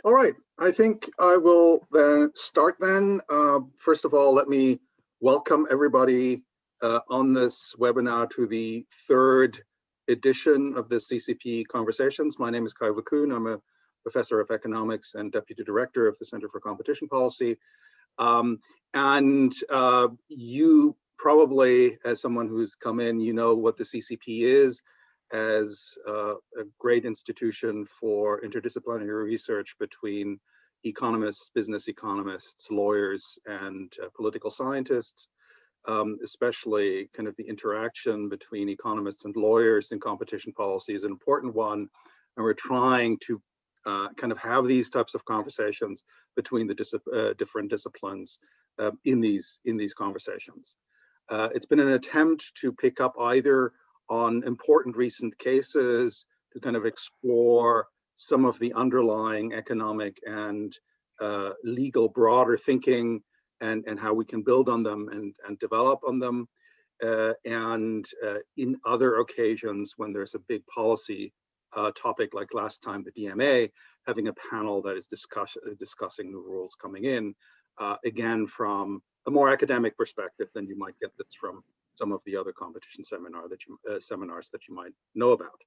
All right, I think I will then start then. First of all, let me welcome everybody on this webinar to the third edition of the CCP Conversations. My name is Kai-Uwe Kühn. I'm a professor of economics and deputy director of the Center for Competition Policy. You probably, as someone who's come in, you know what the CCP is as a great institution for interdisciplinary research between economists, business economists, lawyers, and political scientists, especially kind of the interaction between economists and lawyers in competition policy is an important one. And we're trying to kind of have these types of conversations between the different disciplines in these conversations. It's been an attempt to pick up either on important recent cases to kind of explore some of the underlying economic and legal broader thinking and how we can build on them and develop on them. In other occasions, when there's a big policy topic like last time, the DMA, having a panel that is discussing the rules coming in, again, from a more academic perspective than you might get this from some of the other competition seminars that you might know about.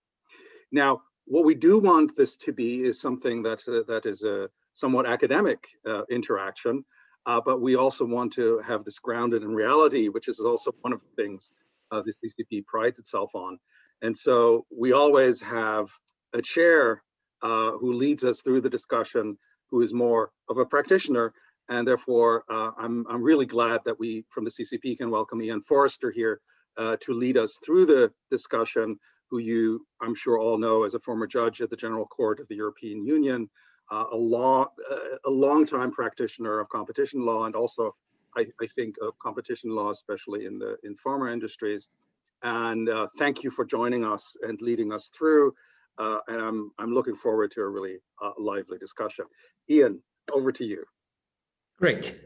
Now, what we do want this to be is something that is a somewhat academic interaction, but we also want to have this grounded in reality, which is also one of the things the CCP prides itself on. And so we always have a chair who leads us through the discussion, who is more of a practitioner. And therefore, I'm really glad that we from the CCP can welcome Ian Forrester here to lead us through the discussion, who you, I'm sure, all know as a former judge at the General Court of the European Union, a long-time practitioner of competition law, and also, I think, of competition law, especially in pharma industries. And thank you for joining us and leading us through. And I'm looking forward to a really lively discussion. Ian, over to you. Great.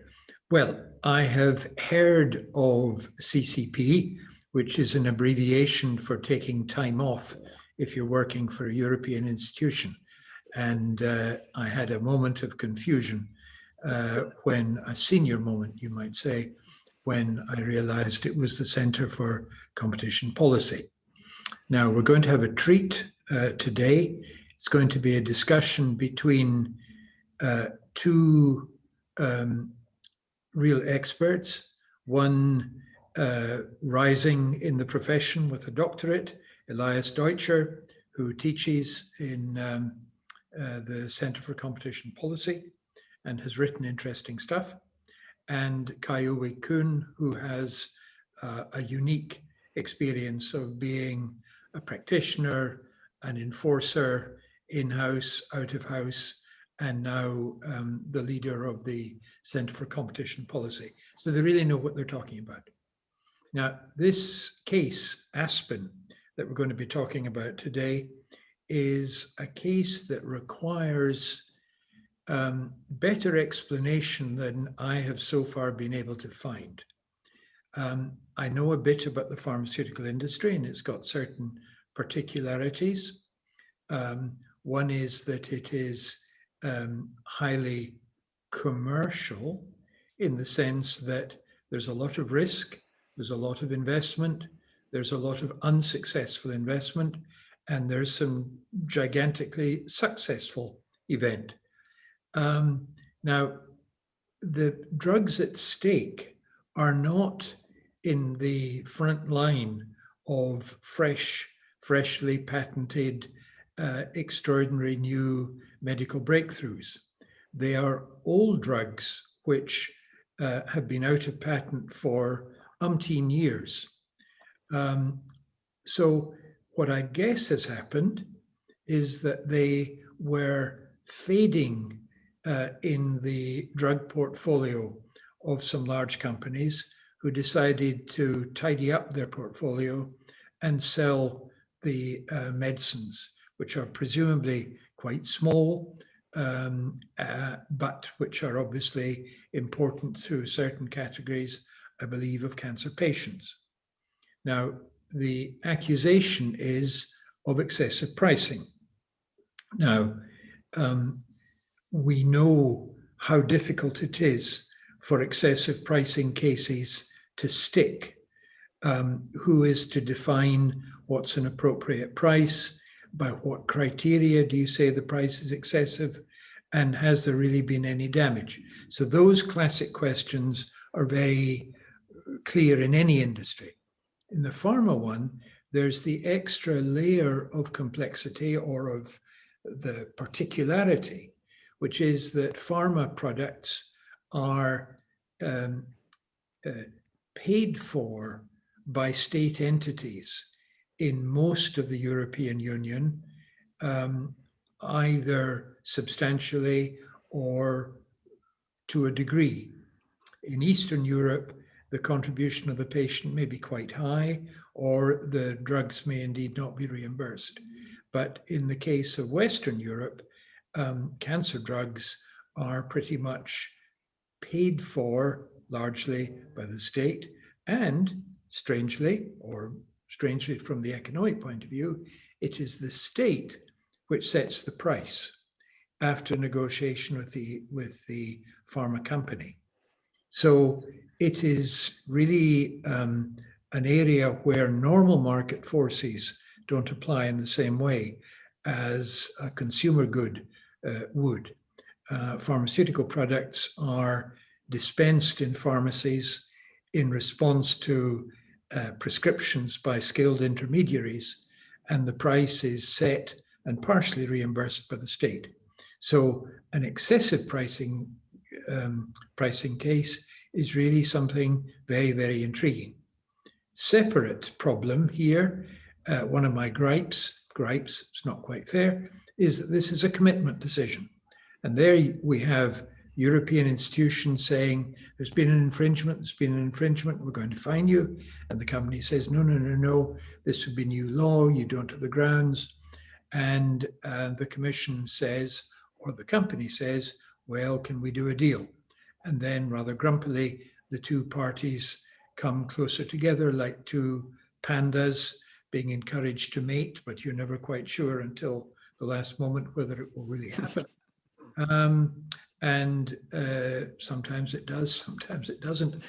Well, I have heard of CCP, which is an abbreviation for taking time off if you're working for a European institution. And I had a moment of confusion when, a senior moment, you might say, when I realized it was the Center for Competition Policy. Now, we're going to have a treat today. It's going to be a discussion between two real experts, one rising in the profession with a doctorate, Elias Deutscher, who teaches in the Center for Competition Policy and has written interesting stuff, and Kai-Uwe Kühn, who has a unique experience of being a practitioner, an enforcer, in-house, out-of-house, and now the leader of the Center for Competition Policy. So they really know what they're talking about. Now, this case, Aspen, that we're going to be talking about today, is a case that requires better explanation than I have so far been able to find. I know a bit about the pharmaceutical industry, and it's got certain particularities. One is that it is highly commercial in the sense that there's a lot of risk, there's a lot of investment, there's a lot of unsuccessful investment, and there's some gigantically successful event. Now, the drugs at stake are not in the front line of freshly patented, extraordinary new medical breakthroughs. They are old drugs which have been out of patent for umpteen years. So what I guess has happened is that they were fading in the drug portfolio of some large companies who decided to tidy up their portfolio and sell the medicines, which are presumably quite small, but which are obviously important to certain categories, I believe, of cancer patients. Now, the accusation is of excessive pricing. Now, we know how difficult it is for excessive pricing cases to stick. Who is to define what's an appropriate price? By what criteria do you say the price is excessive? And has there really been any damage? So those classic questions are very clear in any industry. In the pharma one, there's the extra layer of complexity or of the particularity, which is that pharma products are paid for by state entities in most of the European Union, either substantially or to a degree. In Eastern Europe, the contribution of the patient may be quite high, or the drugs may indeed not be reimbursed. But in the case of Western Europe, cancer drugs are pretty much paid for largely by the state, and strangely from the economic point of view, it is the state which sets the price after negotiation with the pharma company. So it is really an area where normal market forces don't apply in the same way as a consumer good would. Pharmaceutical products are dispensed in pharmacies in response to prescriptions by skilled intermediaries, and the price is set and partially reimbursed by the state. So an excessive pricing case is really something very, very intriguing. Separate problem here, one of my gripes, it's not quite fair, is that this is a commitment decision. And there we have European institutions saying, there's been an infringement, we're going to fine you. And the company says, no, this would be new law, you don't have the grounds. And the commission says, or the company says, well, can we do a deal? And then rather grumpily, the two parties come closer together like two pandas being encouraged to mate, but you're never quite sure until the last moment whether it will really happen. Sometimes it does, sometimes it doesn't.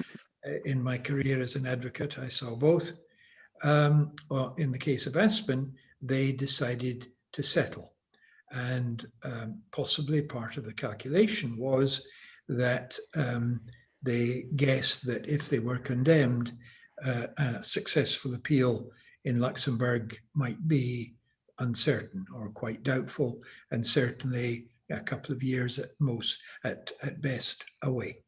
In my career as an advocate, I saw both. Well, in the case of Aspen, they decided to settle. And possibly part of the calculation was that they guessed that if they were condemned, a successful appeal in Luxembourg might be uncertain or quite doubtful, and certainly a couple of years at best away.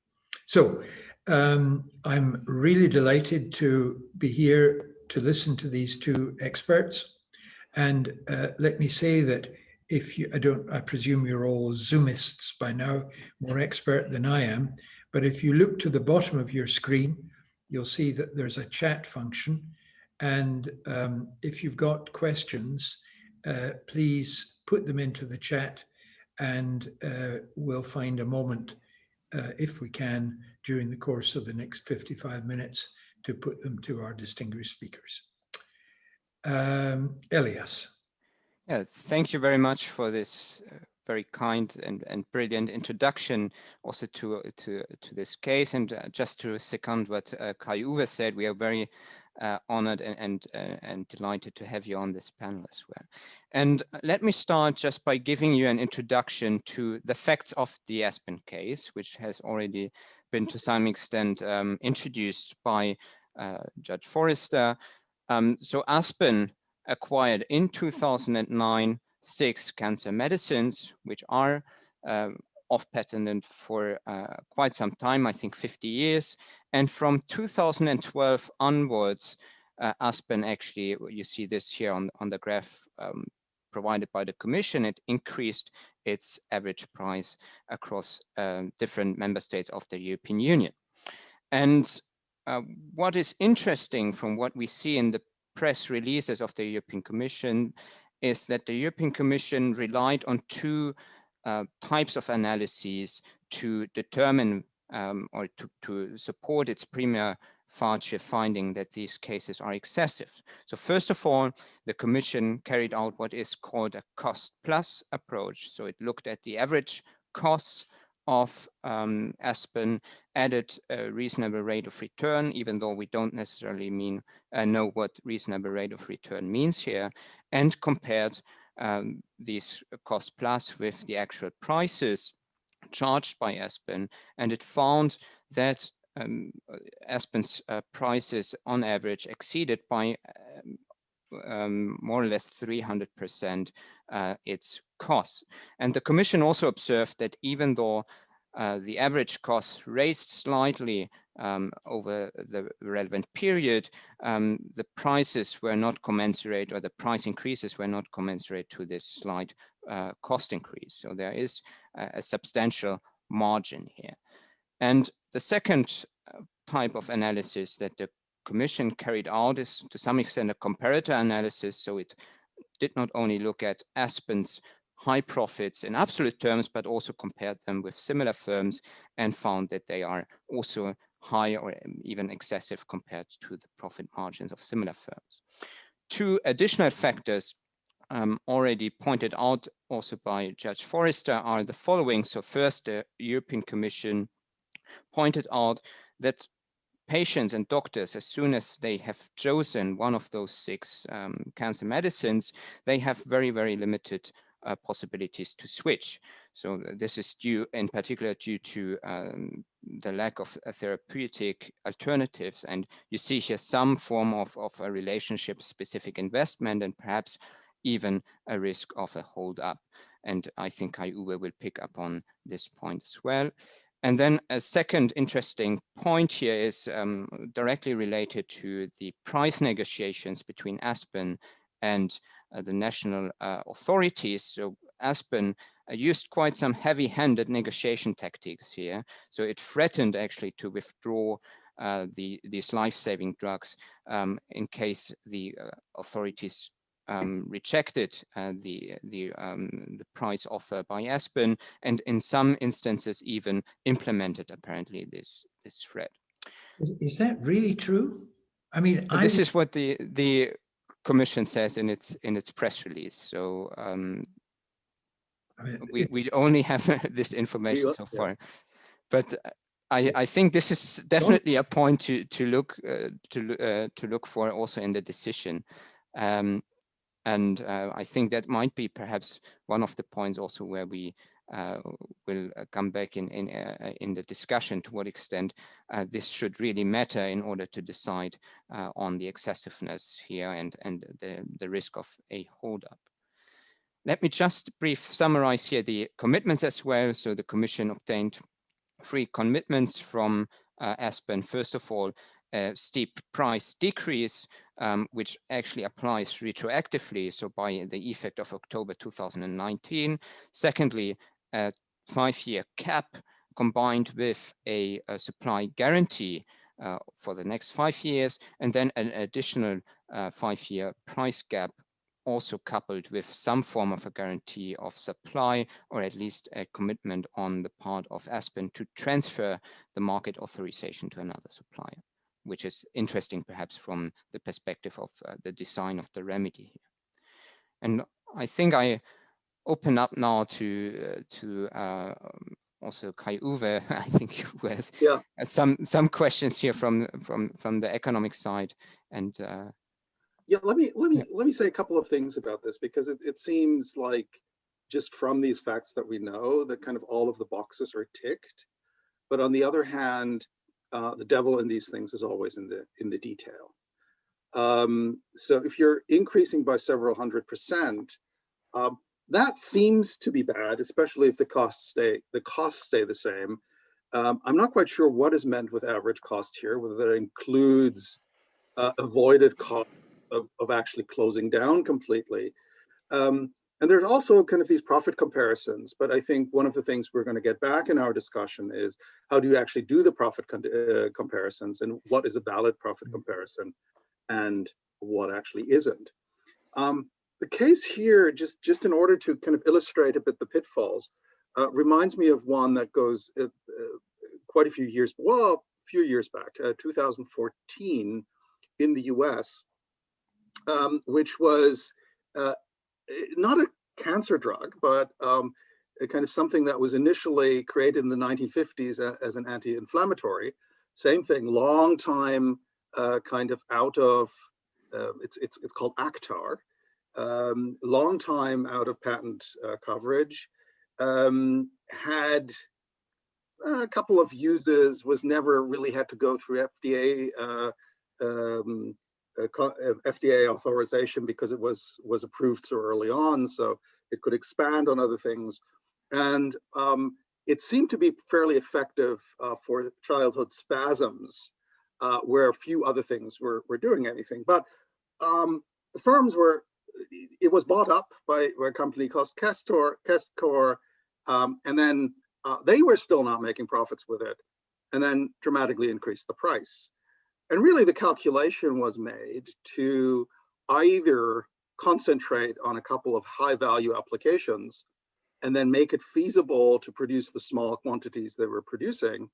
So I'm really delighted to be here to listen to these two experts. And let me say that I presume you're all Zoomists by now, more expert than I am, but if you look to the bottom of your screen, you'll see that there's a chat function. And if you've got questions, please put them into the chat, and we'll find a moment, if we can, during the course of the next 55 minutes to put them to our distinguished speakers. Elias. Yeah, thank you very much for this very kind and brilliant introduction also to this case. And just to second what Kai-Uwe said, we are very honored and delighted to have you on this panel as well. And let me start just by giving you an introduction to the facts of the Aspen case, which has already been to some extent introduced by Judge Forrester. So Aspen acquired in 2009 6 cancer medicines, which are off-patent for quite some time, I think 50 years. And from 2012 onwards, Aspen actually, you see this here on the graph provided by the Commission, it increased its average price across different member states of the European Union. And what is interesting from what we see in the press releases of the European Commission is that the European Commission relied on 2 types of analyses to determine or to support its prima facie finding that these cases are excessive. So first of all, the Commission carried out what is called a cost plus approach. So it looked at the average costs of Aspen added a reasonable rate of return, even though we don't necessarily know what reasonable rate of return means here, and compared these cost plus with the actual prices charged by Aspen, and it found that Aspen's prices on average exceeded by more or less 300% its costs. And the Commission also observed that even though the average cost raised slightly over the relevant period, the prices were not commensurate, or the price increases were not commensurate to this slight cost increase. So there is a substantial margin here. And the second type of analysis that the Commission carried out is to some extent a comparator analysis. So it did not only look at Aspen's high profits in absolute terms, but also compared them with similar firms and found that they are also high or even excessive compared to the profit margins of similar firms. Two additional factors already pointed out also by Judge Forrester are the following. So first, the European Commission pointed out that patients and doctors, as soon as they have chosen one of those 6 cancer medicines, they have very, very limited possibilities to switch. So this is due in particular due to the lack of therapeutic alternatives. And you see here some form of a relationship-specific investment and perhaps even a risk of a hold-up. And I think Kai-Uwe will pick up on this point as well. And then a second interesting point here is directly related to the price negotiations between Aspen and the national authorities. So Aspen used quite some heavy-handed negotiation tactics here. So it threatened actually to withdraw these life-saving drugs in case the authorities rejected the price offer by Aspen, and in some instances even implemented apparently this threat. Is that really true? I mean, this is what the Commission says in its press release. So we only have this information so far, but I think this is definitely a point to look for also in the decision. And I think that might be perhaps one of the points also where we will come back in the discussion, to what extent this should really matter in order to decide on the excessiveness here and the risk of a holdup. Let me just briefly summarize here the commitments as well. So the Commission obtained 3 commitments from Aspen. First of all, a steep price decrease, which actually applies retroactively, so by the effect of October 2019. Secondly, a 5-year cap combined with a supply guarantee for the next 5 years, and then an additional 5-year price gap, also coupled with some form of a guarantee of supply, or at least a commitment on the part of Aspen to transfer the market authorization to another supplier, which is interesting perhaps from the perspective of the design of the remedy here. And I think I open up now to also Kai-Uwe, I think, who has some questions here from the economic side. And let me say a couple of things about this, because it seems like just from these facts that we know that kind of all of the boxes are ticked, but on the other hand, the devil in these things is always in the detail. So if you're increasing by several 100%, that seems to be bad, especially if the costs stay the same. I'm not quite sure what is meant with average cost here, whether that includes avoided cost of actually closing down completely. And there's also kind of these profit comparisons, but I think one of the things we're going to get back in our discussion is how do you actually do the profit comparisons, and what is a valid profit comparison and what actually isn't. The case here, just in order to kind of illustrate a bit the pitfalls, reminds me of one that goes quite a few years, well, a few years back, 2014 in the US, which was not a cancer drug, but kind of something that was initially created in the 1950s as an anti-inflammatory. Same thing, long time kind of out of, it's called Actar, long time out of patent coverage, had a couple of uses, was never really had to go through FDA FDA authorization because it was approved so early on, so it could expand on other things. And it seemed to be fairly effective for childhood spasms, where few other things were doing anything. But the firms were, it was bought up by a company called Kestor, and then they were still not making profits with it, and then dramatically increased the price. And really the calculation was made to either concentrate on a couple of high value applications and then make it feasible to produce the small quantities they were producing,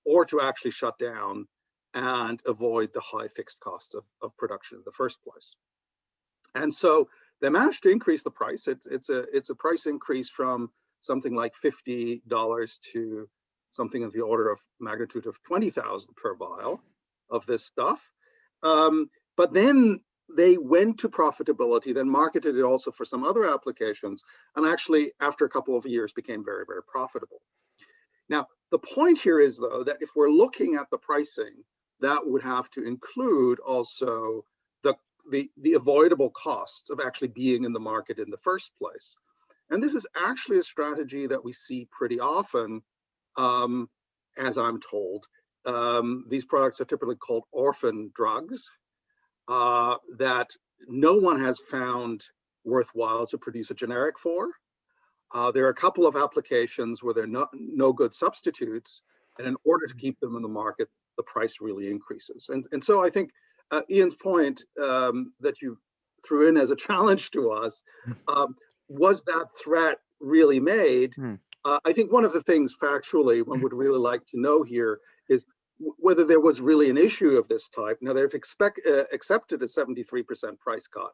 or to actually shut down and avoid the high fixed costs of production in the first place. And so they managed to increase the price. It's a price increase from something like $50 to something of the order of magnitude of 20,000 per vial of this stuff. But then they went to profitability, then marketed it also for some other applications, and actually after a couple of years became very, very profitable. Now, the point here is though, that if we're looking at the pricing, that would have to include also the avoidable costs of actually being in the market in the first place. And this is actually a strategy that we see pretty often, as I'm told. These products are typically called orphan drugs that no one has found worthwhile to produce a generic for. There are a couple of applications where there are no good substitutes, and in order to keep them in the market, the price really increases. And so I think Ian's point that you threw in as a challenge to us, was that threat really made? I think one of the things factually one would really like to know here is whether there was really an issue of this type. Now they've accepted a 73% price cut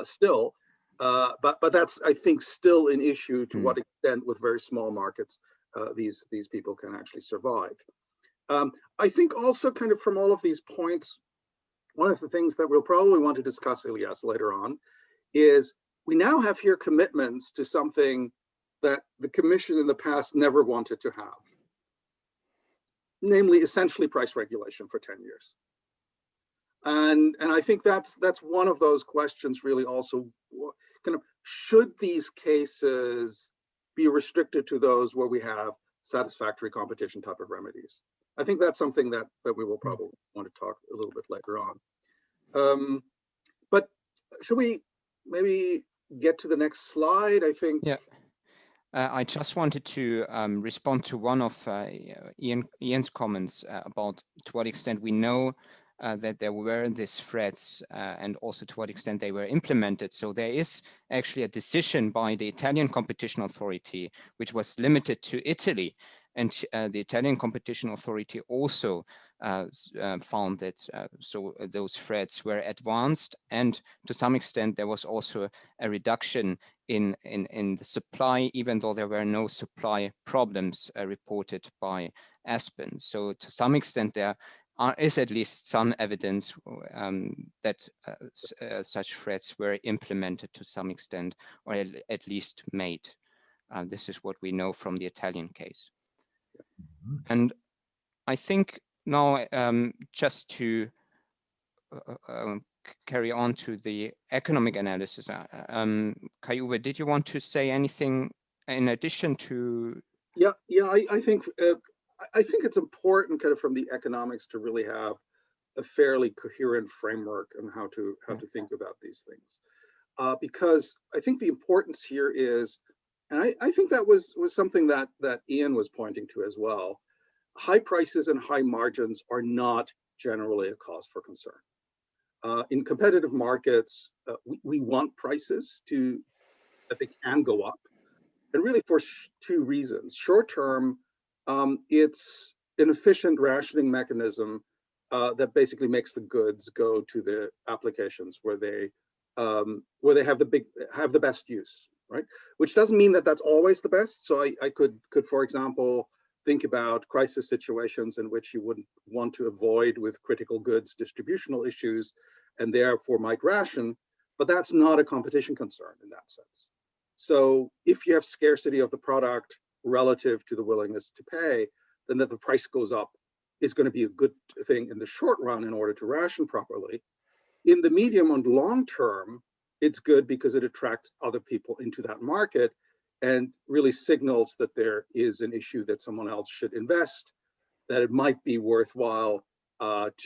still, but that's, I think, still an issue to what extent with very small markets these people can actually survive. I think also kind of from all of these points, one of the things that we'll probably want to discuss, Elias, later on, is we now have here commitments to something that the Commission in the past never wanted to have, namely essentially price regulation for 10 years. And I think that's one of those questions really also, kind of, should these cases be restricted to those where we have satisfactory competition type of remedies? I think that's something that we will probably want to talk a little bit later on. But should we maybe get to the next slide? I think. Yeah. I just wanted to respond to one of Ian's comments about to what extent we know that there were these threats and also to what extent they were implemented. So there is actually a decision by the Italian Competition Authority, which was limited to Italy. And the Italian Competition Authority also found that those threats were advanced, and to some extent there was also a reduction in the supply, even though there were no supply problems reported by Aspen. So to some extent there is at least some evidence that such threats were implemented to some extent, or at least made. This is what we know from the Italian case. And I think now just to carry on to the economic analysis, Kai-Uwe, did you want to say anything in addition to? Yeah, I think it's important kind of from the economics to really have a fairly coherent framework on how to think about these things, because I think the importance here is, and I think that was something that Ian was pointing to as well. High prices and high margins are not generally a cause for concern. In competitive markets, we want prices that they can go up, and really for two reasons. Short term, it's an efficient rationing mechanism that basically makes the goods go to the applications where they have the best use, right? Which doesn't mean that that's always the best. So I could, for example, think about crisis situations in which you wouldn't want to avoid with critical goods distributional issues and therefore might ration, but that's not a competition concern in that sense. So if you have scarcity of the product relative to the willingness to pay, then that the price goes up is going to be a good thing in the short run in order to ration properly. In the medium and long term, it's good because it attracts other people into that market and really signals that there is an issue that someone else should invest, that it might be worthwhile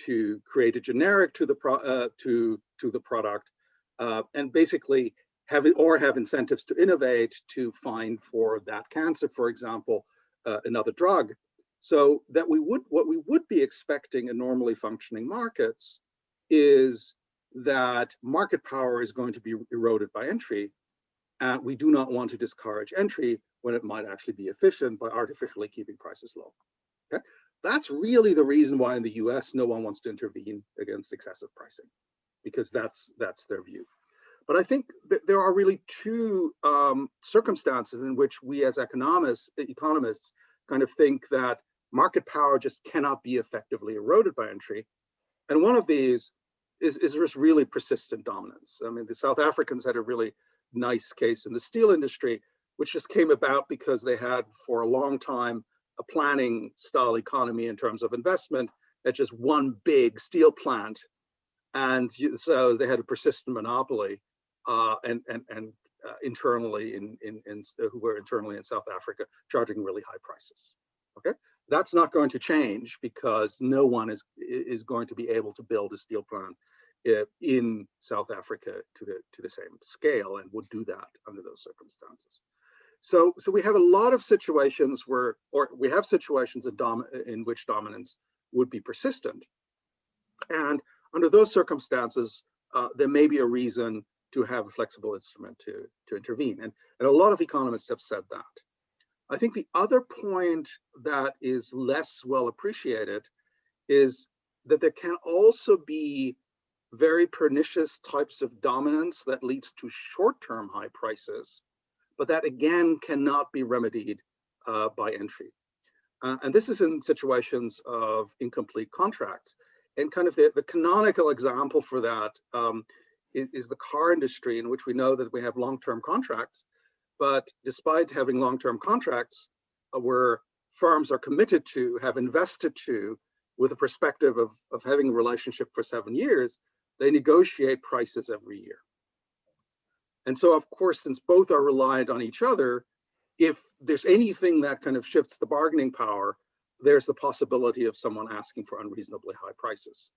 to create a generic to the product, and basically have incentives to innovate, to find for that cancer, for example, another drug. So that what we would be expecting in normally functioning markets is that market power is going to be eroded by entry. And we do not want to discourage entry when it might actually be efficient by artificially keeping prices low. Okay? That's really the reason why in the US, no one wants to intervene against excessive pricing, because that's their view. But I think that there are really two circumstances in which we as economists kind of think that market power just cannot be effectively eroded by entry. And one of these is just really persistent dominance. I mean, the South Africans had a really nice case in the steel industry, which just came about because they had for a long time a planning style economy in terms of investment at just one big steel plant. And so they had a persistent monopoly internally who were internally in South Africa, charging really high prices. Okay, that's not going to change because no one is going to be able to build a steel plant in South Africa to the same scale and would do that under those circumstances. So we have a lot of situations we have situations in which dominance would be persistent, and under those circumstances, there may be a reason to have a flexible instrument to intervene, and a lot of economists have said that. I think the other point that is less well appreciated is that there can also be very pernicious types of dominance that leads to short-term high prices, but that again cannot be remedied by entry. And this is in situations of incomplete contracts. And kind of the canonical example for that is the car industry, in which we know that we have long-term contracts, but despite having long-term contracts where firms are committed to, have invested to, with a perspective of having a relationship for 7 years, they negotiate prices every year. And so, of course, since both are reliant on each other, if there's anything that kind of shifts the bargaining power, there's the possibility of someone asking for unreasonably high prices,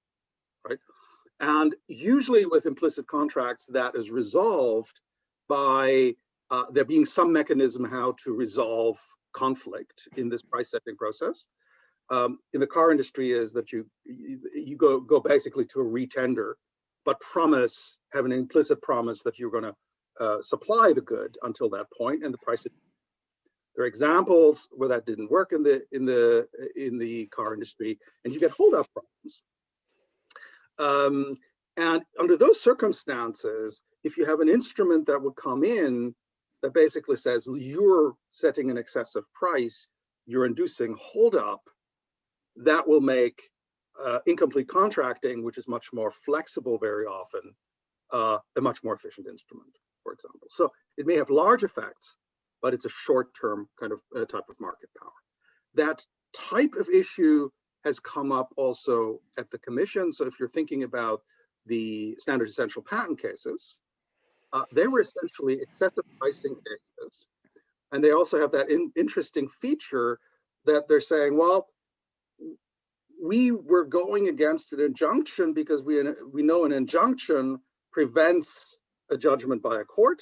right? And usually with implicit contracts, that is resolved by there being some mechanism how to resolve conflict in this price setting process. In the car industry is that you go basically to a retender, but have an implicit promise that you're going to supply the good until that point, and the price. There are examples where that didn't work in the car industry, and you get holdup problems. And under those circumstances, if you have an instrument that would come in that basically says you're setting an excessive price, you're inducing holdup, that will make incomplete contracting, which is much more flexible very often, a much more efficient instrument, for example. So it may have large effects, but it's a short-term kind of type of market power. That type of issue has come up also at the commission. So if you're thinking about the standard essential patent cases, they were essentially excessive pricing cases. And they also have that interesting feature that they're saying, well, we were going against an injunction because we know an injunction prevents a judgment by a court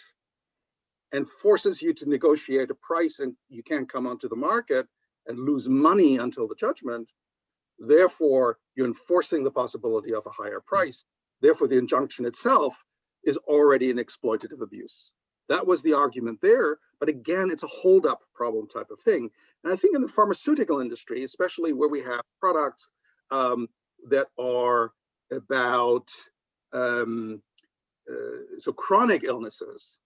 and forces you to negotiate a price, and you can't come onto the market and lose money until the judgment. Therefore, you're enforcing the possibility of a higher price. Therefore, the injunction itself is already an exploitative abuse. That was the argument there, but again, it's a hold-up problem type of thing. And I think in the pharmaceutical industry, especially where we have products that are about so chronic illnesses,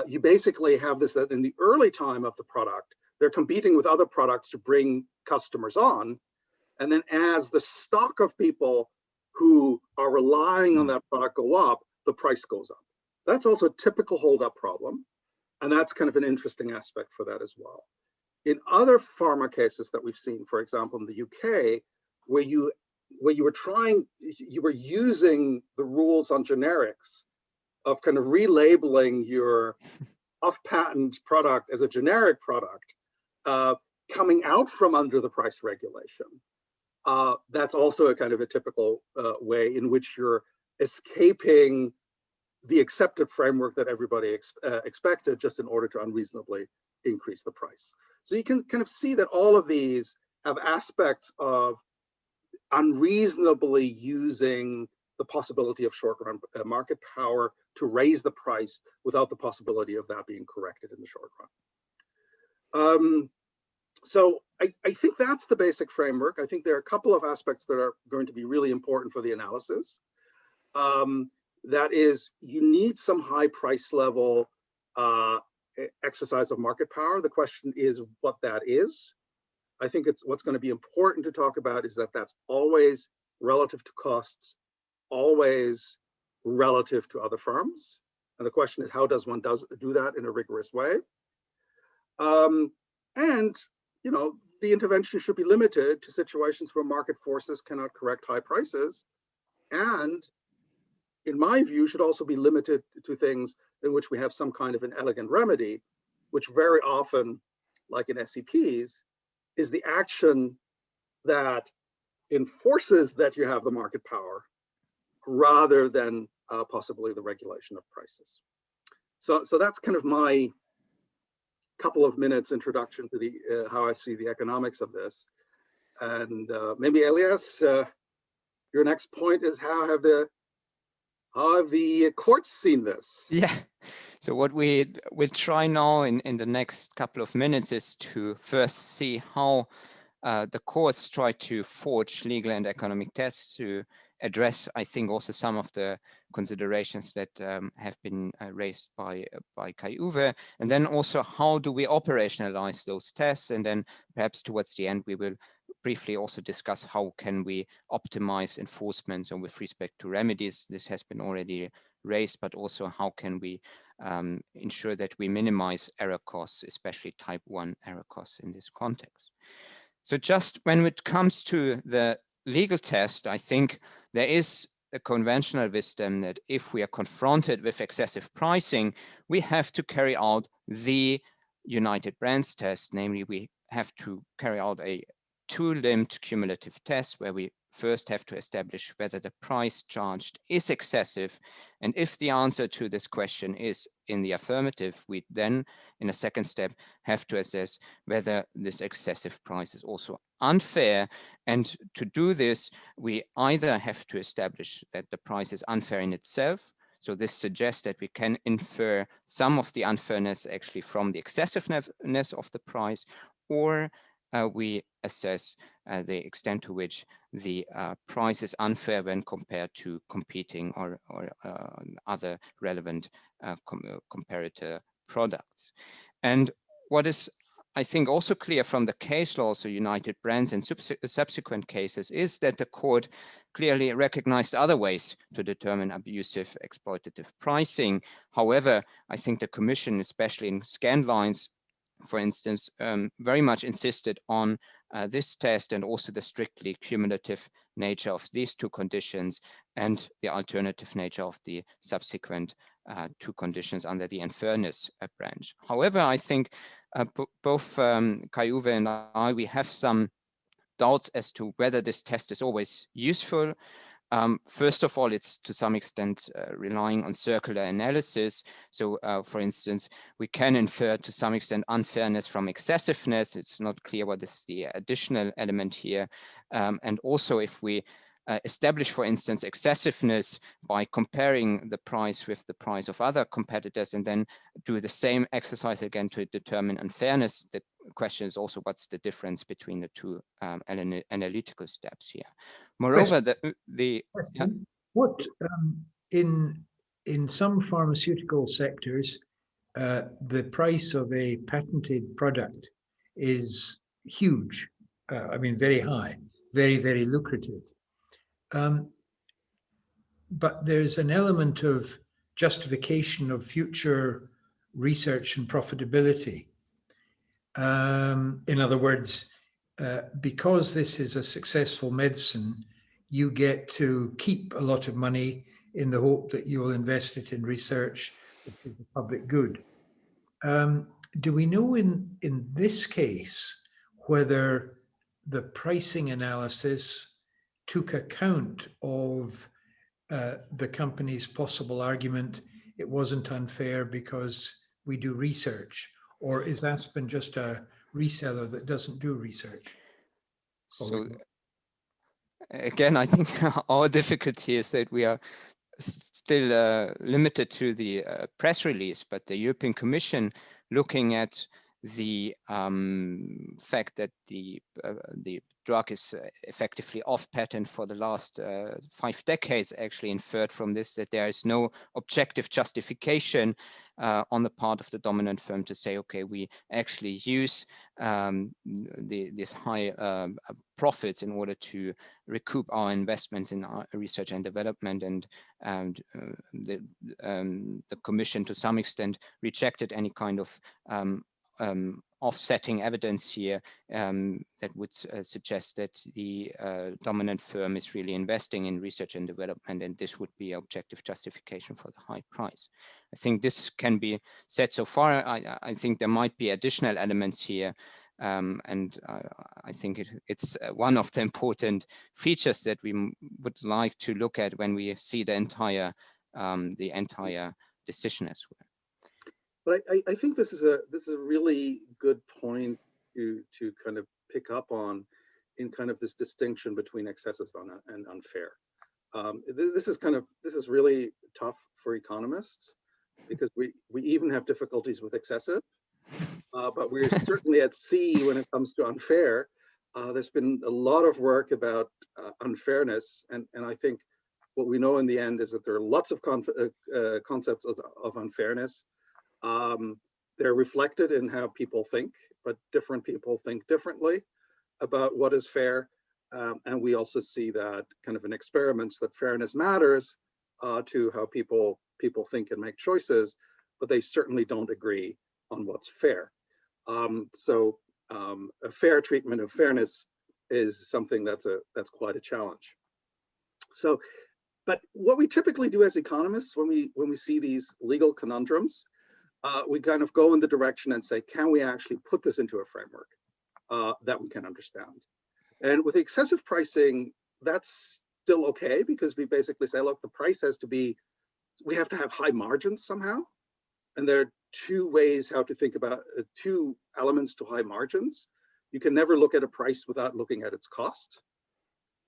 you basically have this that in the early time of the product, they're competing with other products to bring customers on. And then as the stock of people who are relying on that product go up, the price goes up. That's also a typical hold-up problem. And that's kind of an interesting aspect for that as well. In other pharma cases that we've seen, for example, in the UK, where you were using the rules on generics of kind of relabeling your off-patent product as a generic product, coming out from under the price regulation. That's also a kind of a typical way in which you're escaping the accepted framework that everybody expected just in order to unreasonably increase the price. So you can kind of see that all of these have aspects of unreasonably using the possibility of short-run market power to raise the price without the possibility of that being corrected in the short run. So I think that's the basic framework. I think there are a couple of aspects that are going to be really important for the analysis. That is, you need some high price level exercise of market power. The question is what that is. I think what's going to be important to talk about is that that's always relative to costs, always relative to other firms. And the question is, how does one do that in a rigorous way? And you know, the intervention should be limited to situations where market forces cannot correct high prices, and in my view, should also be limited to things in which we have some kind of an elegant remedy, which very often, like in SCPs, is the action that enforces that you have the market power rather than possibly the regulation of prices. So that's kind of my couple of minutes introduction to the how I see the economics of this. And maybe Elias, your next point is how have the courts seen this? Yeah. So what we'll try now in the next couple of minutes is to first see how the courts try to forge legal and economic tests to address, I think, also some of the considerations that have been raised by Kai-Uwe, and then also how do we operationalize those tests, and then perhaps towards the end we will briefly also discuss how can we optimize enforcement. So with respect to remedies, this has been already raised, but also how can we ensure that we minimize error costs, especially type 1 error costs in this context. So just when it comes to the legal test, I think there is a conventional wisdom that if we are confronted with excessive pricing, we have to carry out the United Brands test, namely we have to carry out a two-limbed cumulative test where we first have to establish whether the price charged is excessive. And if the answer to this question is in the affirmative, we then, in a second step, have to assess whether this excessive price is also unfair. And to do this, we either have to establish that the price is unfair in itself. So this suggests that we can infer some of the unfairness actually from the excessiveness of the price, or we assess the extent to which the price is unfair when compared to competing or other relevant comparator products. And what is, I think, also clear from the case law, so United Brands and subsequent cases, is that the court clearly recognized other ways to determine abusive exploitative pricing. However, I think the Commission, especially in Scandlines, for instance, very much insisted on this test and also the strictly cumulative nature of these two conditions and the alternative nature of the subsequent two conditions under the unfairness branch. However, I think both Kai-Uwe and I, we have some doubts as to whether this test is always useful. First of all, it's to some extent relying on circular analysis. So, for instance, we can infer to some extent unfairness from excessiveness. It's not clear what is the additional element here. And also, if we establish, for instance, excessiveness by comparing the price with the price of other competitors and then do the same exercise again to determine unfairness, the question is also what's the difference between the two analytical steps here. Moreover, what in some pharmaceutical sectors, the price of a patented product is huge. I mean, very high, very, very lucrative. But there's an element of justification of future research and profitability. In other words, because this is a successful medicine, you get to keep a lot of money in the hope that you will invest it in research, which is a public good. Do we know in this case whether the pricing analysis took account of the company's possible argument it wasn't unfair because we do research? Or is Aspen just a reseller that doesn't do research? So again, I think our difficulty is that we are still limited to the press release, but the European Commission, looking at the fact that the drug is effectively off patent for the last 5 decades, actually inferred from this that there is no objective justification on the part of the dominant firm to say, okay, we actually use these high profits in order to recoup our investments in our research and development, and the Commission to some extent rejected any kind of offsetting evidence here that would suggest that the dominant firm is really investing in research and development, and this would be objective justification for the high price. I think this can be said so far. I think there might be additional elements here, and I think it's one of the important features that we would like to look at when we see the entire decision as well. But I think this is a really good point to kind of pick up on in kind of this distinction between excessive and unfair. This is really tough for economists because we even have difficulties with excessive, but we're certainly at sea when it comes to unfair. There's been a lot of work about unfairness, and I think what we know in the end is that there are lots of concepts of unfairness. They're reflected in how people think, but different people think differently about what is fair. And we also see that kind of in experiments that fairness matters to how people think and make choices, but they certainly don't agree on what's fair. So a fair treatment of fairness is something that's quite a challenge. So, but what we typically do as economists when we see these legal conundrums, we kind of go in the direction and say, can we actually put this into a framework that we can understand? And with excessive pricing, that's still okay, because we basically say, look, the price has to be, we have to have high margins somehow. And there are two ways how to think about two elements to high margins. You can never look at a price without looking at its cost.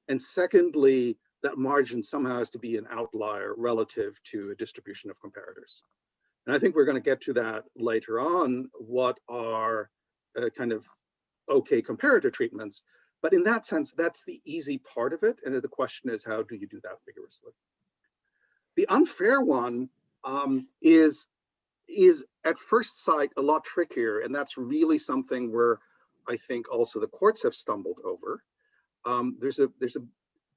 And secondly, that margin somehow has to be an outlier relative to a distribution of comparators. And I think we're going to get to that later on, what are kind of okay comparator treatments. But in that sense, that's the easy part of it. And the question is, how do you do that rigorously? The unfair one is at first sight a lot trickier. And that's really something where I think also the courts have stumbled over. There's a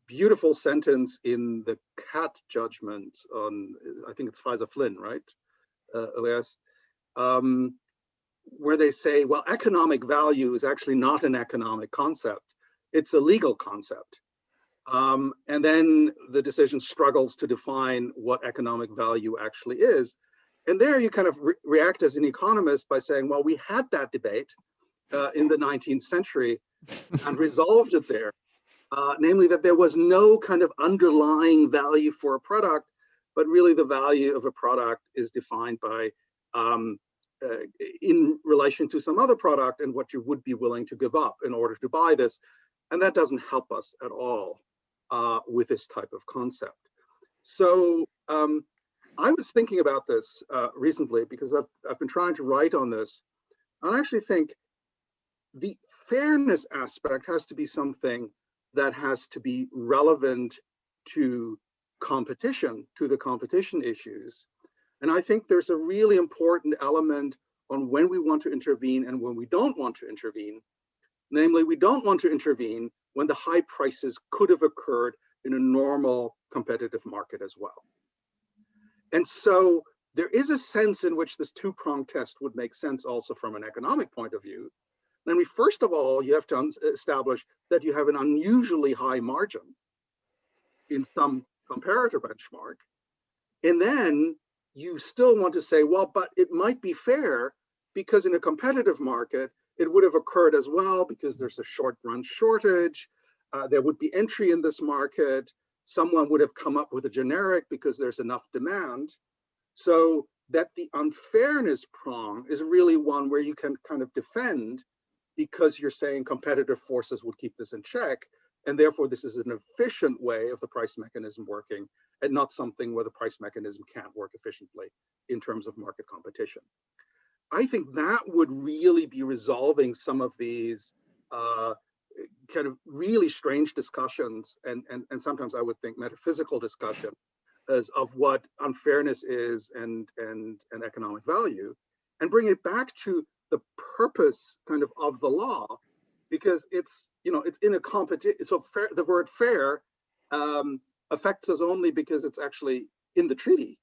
beautiful sentence in the CAT judgment on, I think it's Pfizer Flynn, right? Elias, where they say, well, economic value is actually not an economic concept, it's a legal concept. And then the decision struggles to define what economic value actually is. And there you kind of react as an economist by saying, well, we had that debate in the 19th century and resolved it there, namely that there was no kind of underlying value for a product, but really the value of a product is defined by in relation to some other product and what you would be willing to give up in order to buy this. And that doesn't help us at all with this type of concept. So I was thinking about this recently because I've been trying to write on this. And I actually think the fairness aspect has to be something that has to be relevant to competition, to the competition issues. And I think there's a really important element on when we want to intervene and when we don't want to intervene. Namely, we don't want to intervene when the high prices could have occurred in a normal competitive market as well. And so there is a sense in which this two-pronged test would make sense also from an economic point of view. Namely, first of all, you have to establish that you have an unusually high margin in some comparator benchmark. And then you still want to say, well, but it might be fair because in a competitive market, it would have occurred as well because there's a short run shortage. There would be entry in this market. Someone would have come up with a generic because there's enough demand. So that the unfairness prong is really one where you can kind of defend because you're saying competitive forces would keep this in check. And therefore, this is an efficient way of the price mechanism working and not something where the price mechanism can't work efficiently in terms of market competition. I think that would really be resolving some of these kind of really strange discussions and sometimes I would think metaphysical discussion as of what unfairness is and economic value, and bring it back to the purpose kind of the law, because it's, you know, it's in a competition. So fair, the word fair affects us only because it's actually in the treaty,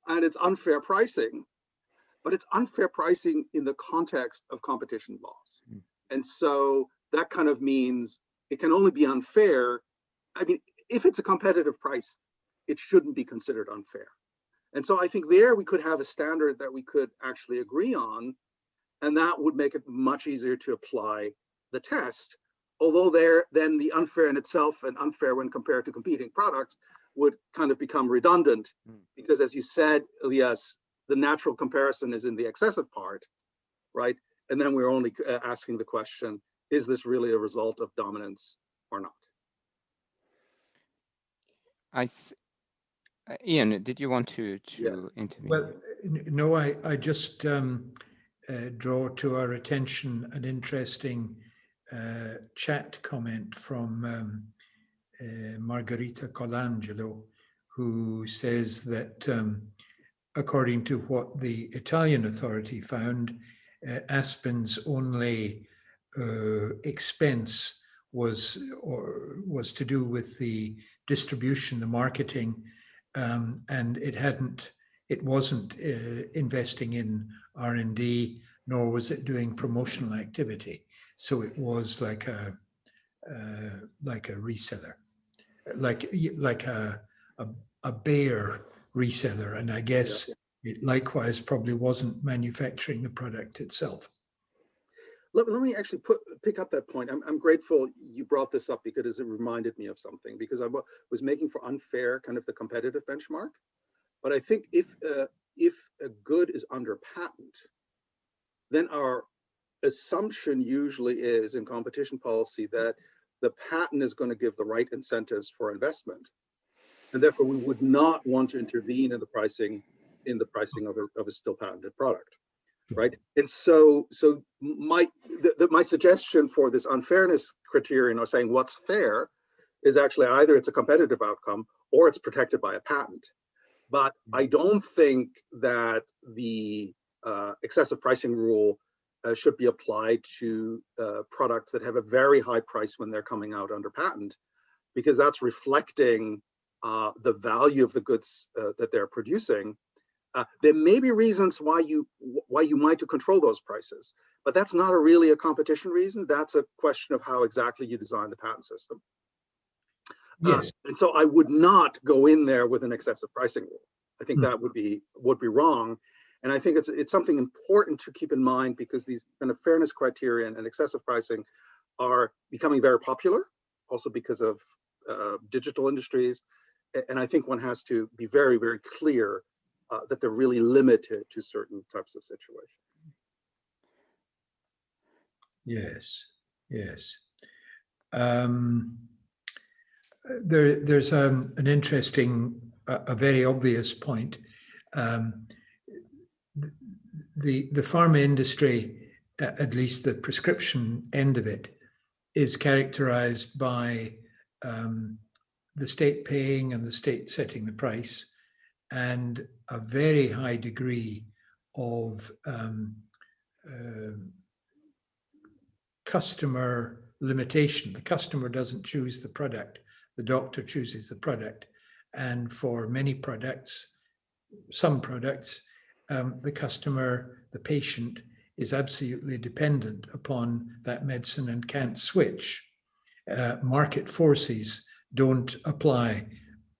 and it's unfair pricing, but it's unfair pricing in the context of competition laws. And so that kind of means it can only be unfair. I mean, if it's a competitive price, it shouldn't be considered unfair. And so I think there we could have a standard that we could actually agree on, and that would make it much easier to apply the test. Although then the unfair in itself and unfair when compared to competing products would kind of become redundant, because as you said, Elias, the natural comparison is in the excessive part, right? And then we're only asking the question, is this really a result of dominance or not? Ian, did you want to intervene? Well, no, I just draw to our attention an interesting chat comment from Margherita Colangelo, who says that according to what the Italian authority found, Aspen's only expense was to do with the distribution, the marketing, and it wasn't investing in R&D, nor was it doing promotional activity. So it was like a reseller, like a bare reseller, and I guess it likewise probably wasn't manufacturing the product itself. Let me actually pick up that point. I'm grateful you brought this up because it reminded me of something, because I was making for unfair kind of the competitive benchmark. But I think if a good is under patent, then our assumption usually is in competition policy that the patent is going to give the right incentives for investment. And therefore we would not want to intervene in the pricing of a still patented product. Right, and so my suggestion for this unfairness criterion, or saying what's fair, is actually either it's a competitive outcome or it's protected by a patent. But I don't think that the excessive pricing rule should be applied to products that have a very high price when they're coming out under patent, because that's reflecting the value of the goods that they're producing. There may be reasons why you might to control those prices, but that's not really a competition reason. That's a question of how exactly you design the patent system. Yes. And so I would not go in there with an excessive pricing rule. I think that would be wrong. And I think it's something important to keep in mind, because these kind of fairness criterion and excessive pricing are becoming very popular, also because of digital industries. And I think one has to be very, very clear that they're really limited to certain types of situations. Yes, yes. There's an interesting, a very obvious point. The pharma industry, at least the prescription end of it, is characterized by the state paying and the state setting the price. and a very high degree of customer limitation. The customer doesn't choose the product, the doctor chooses the product. And for many products, some products, the customer, the patient, is absolutely dependent upon that medicine and can't switch. Market forces don't apply,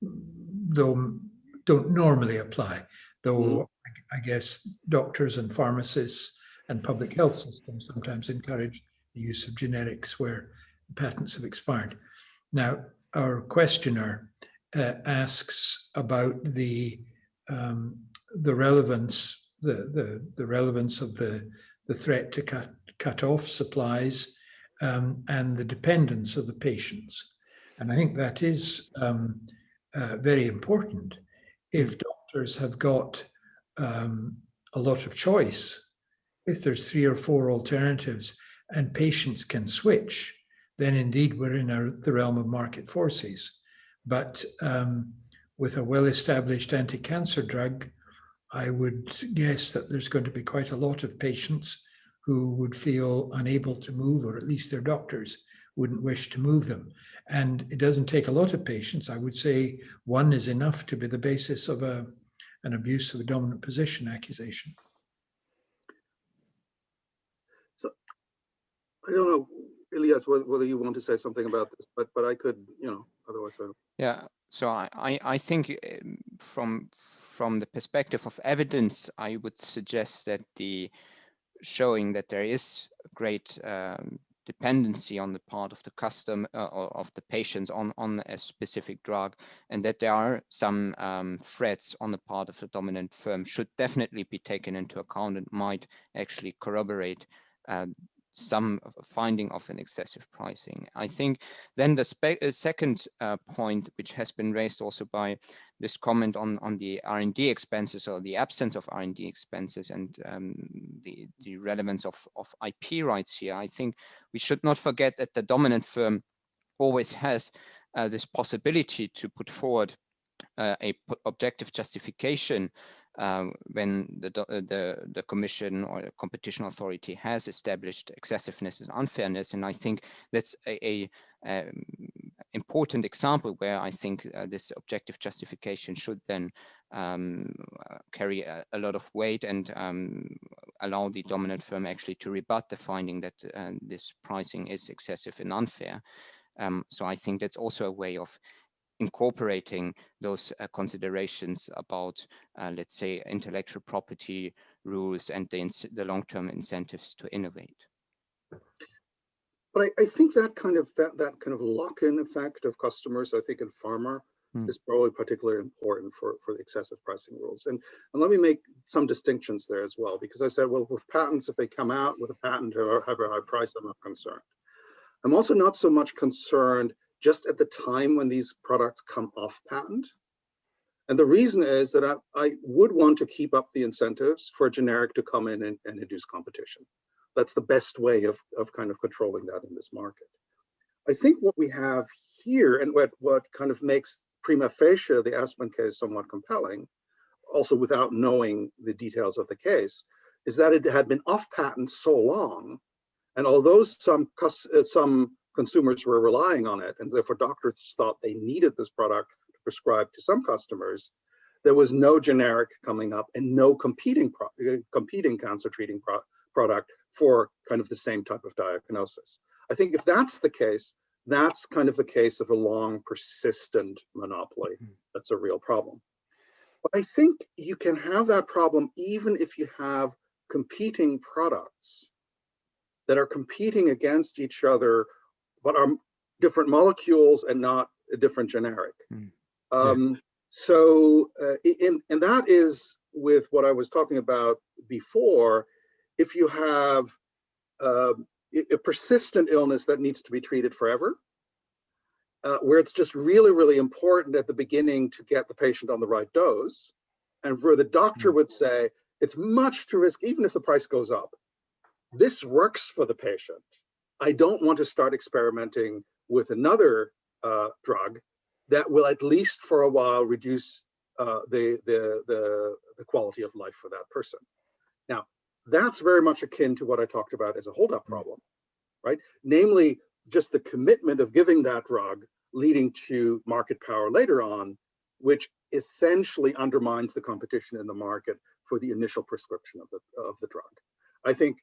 though don't normally apply, though I guess doctors and pharmacists and public health systems sometimes encourage the use of generics where patents have expired. Now, our questioner asks about the relevance, the relevance of the threat to cut off supplies and the dependence of the patients. And I think that is very important. If doctors have got a lot of choice, if there's 3 or 4 alternatives and patients can switch, then indeed we're in the realm of market forces. But with a well-established anti-cancer drug, I would guess that there's going to be quite a lot of patients who would feel unable to move, or at least their doctors wouldn't wish to move them. And it doesn't take a lot of patients. I would say 1 is enough to be the basis of an abuse of a dominant position accusation. So I don't know, Elias, whether you want to say something about this, but I could, otherwise. Yeah. So I think from the perspective of evidence, I would suggest that showing that there is great dependency on the part of the customer or of the patients on a specific drug, and that there are some threats on the part of the dominant firm should definitely be taken into account and might actually corroborate some finding of an excessive pricing. I think then the second point, which has been raised also by this comment on the R&D expenses or the absence of R&D expenses and the relevance of IP rights here, I think we should not forget that the dominant firm always has this possibility to put forward a objective justification when the commission or the competition authority has established excessiveness and unfairness. And I think that's a important example where I think this objective justification should then carry a lot of weight and allow the dominant firm actually to rebut the finding that this pricing is excessive and unfair. So I think that's also a way of incorporating those considerations about, let's say, intellectual property rules and the long-term incentives to innovate. But I think that kind of lock-in effect of customers, I think in pharma, is probably particularly important for the excessive pricing rules. And let me make some distinctions there as well, because I said, well, with patents, if they come out with a patent or have a high price, I'm not concerned. I'm also not so much concerned just at the time when these products come off patent. And the reason is that I would want to keep up the incentives for a generic to come in and induce competition. That's the best way of kind of controlling that in this market. I think what we have here, and what kind of makes prima facie the Aspen case somewhat compelling, also without knowing the details of the case, is that it had been off patent so long, and although some consumers were relying on it, and therefore doctors thought they needed this product to prescribe to some customers, there was no generic coming up and no competing cancer treating product for kind of the same type of diagnosis. I think if that's the case, that's kind of the case of a long, persistent monopoly. That's a real problem. But I think you can have that problem even if you have competing products that are competing against each other, but are different molecules and not a different generic. And that is with what I was talking about before. If you have a persistent illness that needs to be treated forever, where it's just really, really important at the beginning to get the patient on the right dose, and where the doctor would say, it's much too risky, even if the price goes up. This works for the patient. I don't want to start experimenting with another drug that will at least for a while reduce the quality of life for that person. Now, that's very much akin to what I talked about as a holdup problem, right? Namely, just the commitment of giving that drug leading to market power later on, which essentially undermines the competition in the market for the initial prescription of the drug. I think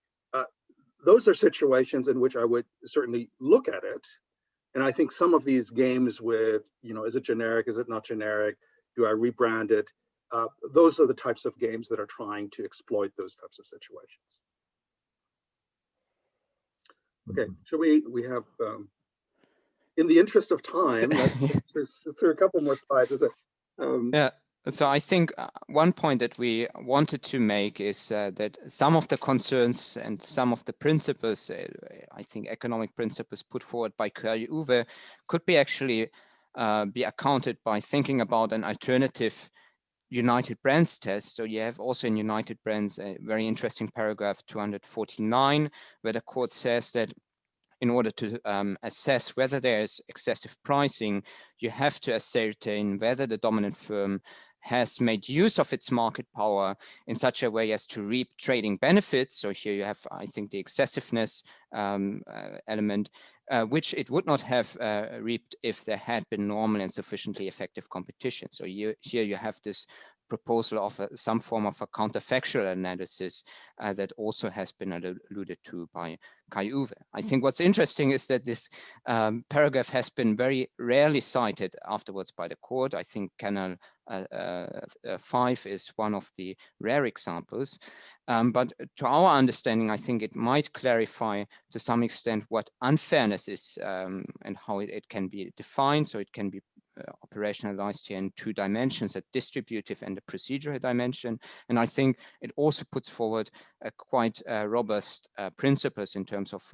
those are situations in which I would certainly look at it. And I think some of these games with, is it generic, is it not generic, do I rebrand it? Those are the types of games that are trying to exploit those types of situations. Okay, so we have, in the interest of time, let's through a couple more slides. Yeah. So I think one point that we wanted to make is that some of the concerns and some of the principles, I think economic principles put forward by Kai-Uwe, could be actually be accounted by thinking about an alternative United Brands test. So you have also in United Brands a very interesting paragraph 249, where the court says that in order to assess whether there is excessive pricing, you have to ascertain whether the dominant firm has made use of its market power in such a way as to reap trading benefits. So here you have, I think, the excessiveness element, which it would not have reaped if there had been normal and sufficiently effective competition. So here you have this proposal of some form of a counterfactual analysis that also has been alluded to by Kai-Uwe. I think what's interesting is that this paragraph has been very rarely cited afterwards by the court. I think Canal 5 is one of the rare examples. But to our understanding, I think it might clarify to some extent what unfairness is and how it can be defined. So it can be operationalized here in two dimensions, a distributive and a procedural dimension. And I think it also puts forward a quite robust principles in terms of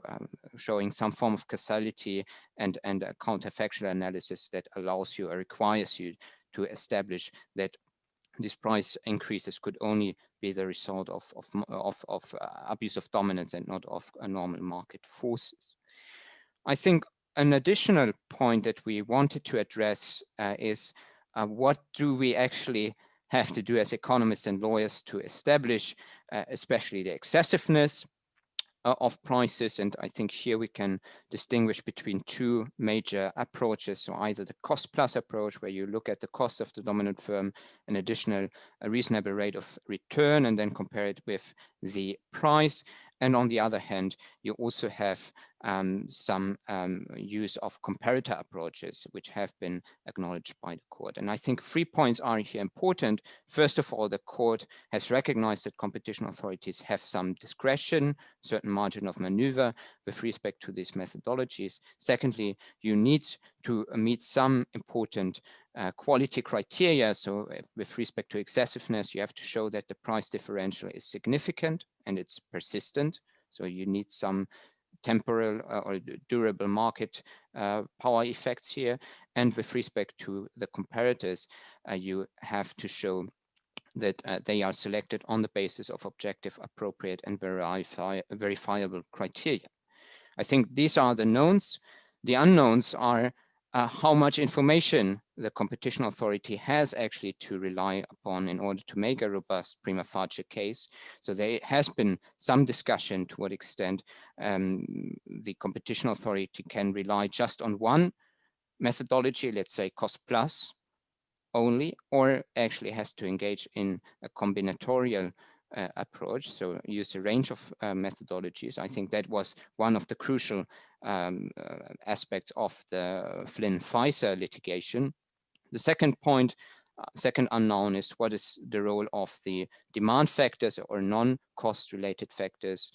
showing some form of causality and a counterfactual analysis that allows you or requires you to establish that these price increases could only be the result of abuse of dominance and not of normal market forces. I think an additional point that we wanted to address is what do we actually have to do as economists and lawyers to establish, especially the excessiveness of prices. And I think here we can distinguish between two major approaches. So either the cost plus approach, where you look at the cost of the dominant firm, an additional reasonable rate of return, and then compare it with the price. And on the other hand, you also have some use of comparator approaches, which have been acknowledged by the court. And I think 3 points are here important. First of all, the court has recognized that competition authorities have some discretion, certain margin of maneuver with respect to these methodologies. Secondly, you need to meet some important quality criteria. So with respect to excessiveness, you have to show that the price differential is significant and it's persistent. So you need some temporal or durable market power effects here. And with respect to the comparators, you have to show that they are selected on the basis of objective, appropriate, and verifiable criteria. I think these are the knowns. The unknowns are how much information the competition authority has actually to rely upon in order to make a robust prima facie case. So there has been some discussion to what extent the competition authority can rely just on one methodology, let's say cost plus only, or actually has to engage in a combinatorial approach, so use a range of methodologies. I think that was one of the crucial aspects of the Flynn-Pfizer litigation. The second point, second unknown, is what is the role of the demand factors or non-cost related factors.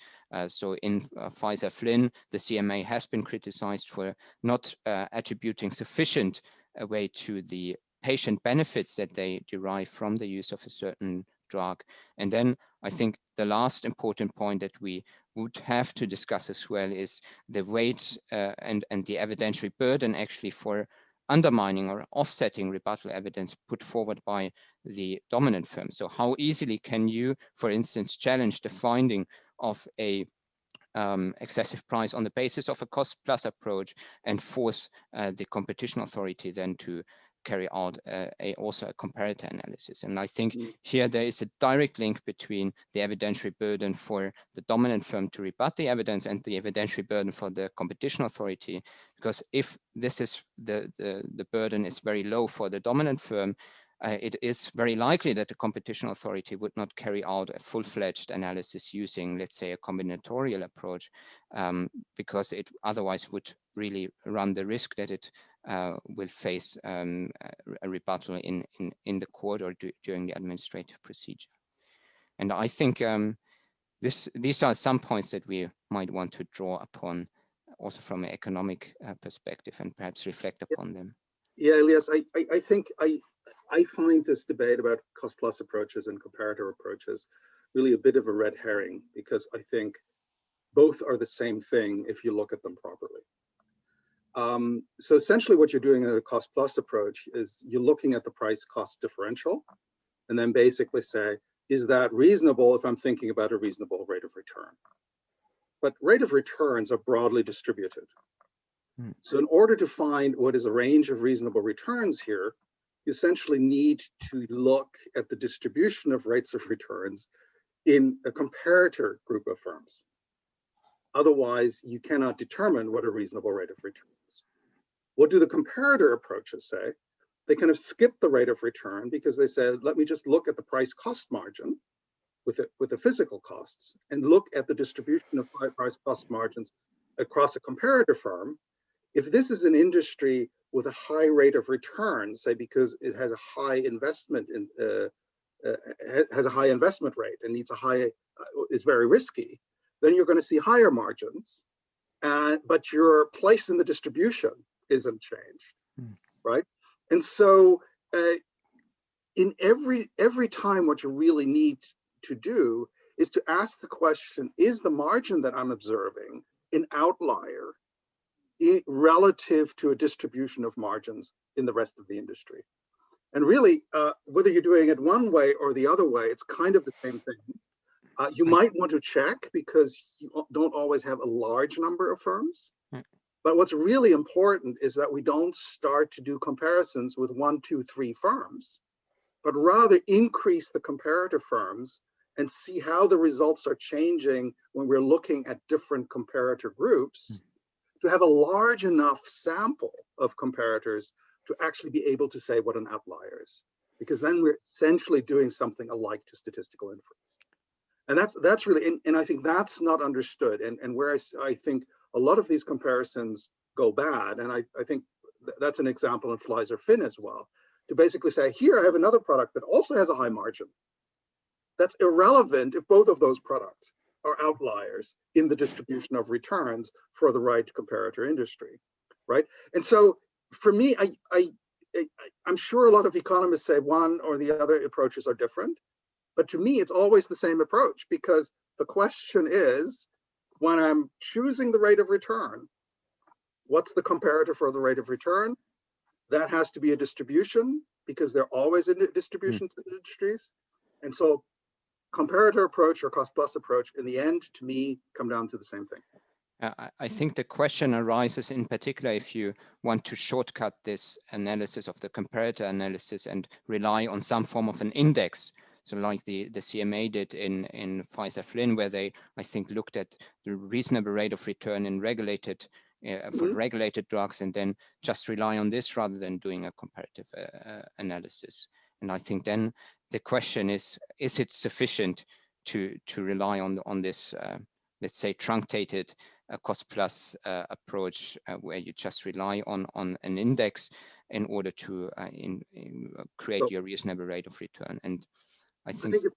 So in Pfizer-Flynn, the CMA has been criticized for not attributing sufficient weight to the patient benefits that they derive from the use of a certain drug. And then I think the last important point that we would have to discuss as well is the weight and the evidentiary burden actually for undermining or offsetting rebuttal evidence put forward by the dominant firm. So how easily can you, for instance, challenge the finding of a excessive price on the basis of a cost plus approach and force the competition authority then to carry out also a comparator analysis. And I think here there is a direct link between the evidentiary burden for the dominant firm to rebut the evidence and the evidentiary burden for the competition authority. Because if this is the burden is very low for the dominant firm, it is very likely that the competition authority would not carry out a full-fledged analysis using, let's say, a combinatorial approach, because it otherwise would really run the risk that it will face a rebuttal in the court or during the administrative procedure. And I think these are some points that we might want to draw upon also from an economic perspective and perhaps reflect upon them. Yeah, Elias, I think I find this debate about cost plus approaches and comparator approaches really a bit of a red herring, because I think both are the same thing if you look at them properly. So essentially what you're doing in a cost plus approach is you're looking at the price cost differential and then basically say, is that reasonable if I'm thinking about a reasonable rate of return? But rate of returns are broadly distributed. So in order to find what is a range of reasonable returns here, you essentially need to look at the distribution of rates of returns in a comparator group of firms. Otherwise, you cannot determine what a reasonable rate of return is. What do the comparator approaches say? They kind of skip the rate of return because they said, let me just look at the price cost margin with the physical costs and look at the distribution of price cost margins across a comparator firm. If this is an industry with a high rate of return, say because it has a high investment has a high investment rate and needs a high, is very risky, then you're going to see higher margins, but your place in the distribution isn't changed, right? And so in every time what you really need to do is to ask the question, is the margin that I'm observing an outlier relative to a distribution of margins in the rest of the industry? And really, whether you're doing it one way or the other way, it's kind of the same thing. You might want to check because you don't always have a large number of firms. But what's really important is that we don't start to do comparisons with 1, 2, 3 firms, but rather increase the comparator firms and see how the results are changing when we're looking at different comparator groups to have a large enough sample of comparators to actually be able to say what an outlier is, because then we're essentially doing something alike to statistical inference. And that's really, and I think that's not understood, and where I think a lot of these comparisons go bad, and I think that's an example in Flies or Fin as well, to basically say, here I have another product that also has a high margin. That's irrelevant if both of those products are outliers in the distribution of returns for the right comparator industry, right? And so for me, I'm sure a lot of economists say one or the other approaches are different, but to me, it's always the same approach, because the question is, when I'm choosing the rate of return, what's the comparator for the rate of return? That has to be a distribution, because they're always in distributions in industries. And so comparator approach or cost plus approach, in the end, to me, come down to the same thing. I think the question arises in particular if you want to shortcut this analysis of the comparator analysis and rely on some form of an index. So like the CMA did in Pfizer-Flynn, where they, I think, looked at the reasonable rate of return in regulated, for regulated drugs, and then just rely on this rather than doing a comparative analysis. And I think then the question is it sufficient to rely on this, let's say, truncated cost plus approach where you just rely on an index in order to create your reasonable rate of return? And I think if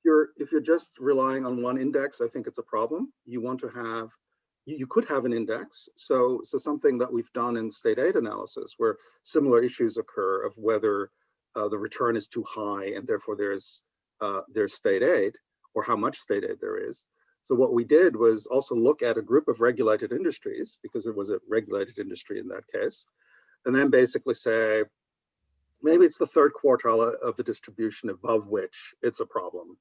you're just relying on one index, I think it's a problem. You want to have, you could have an index. So something that we've done in state aid analysis, where similar issues occur of whether the return is too high and therefore there's state aid, or how much state aid there is. So what we did was also look at a group of regulated industries, because it was a regulated industry in that case, and then basically say, maybe it's the third quartile of the distribution above which it's a problem,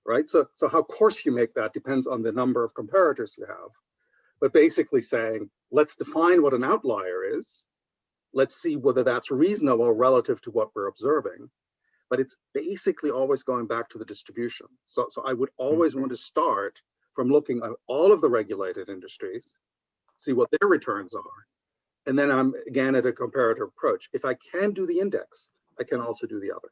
right? So how coarse you make that depends on the number of comparators you have. But basically saying, let's define what an outlier is. let's see whether that's reasonable relative to what we're observing. But it's basically always going back to the distribution. So I would always want to start from looking at all of the regulated industries, see what their returns are. And then I'm again at a comparative approach. If I can do the index, I can also do the other.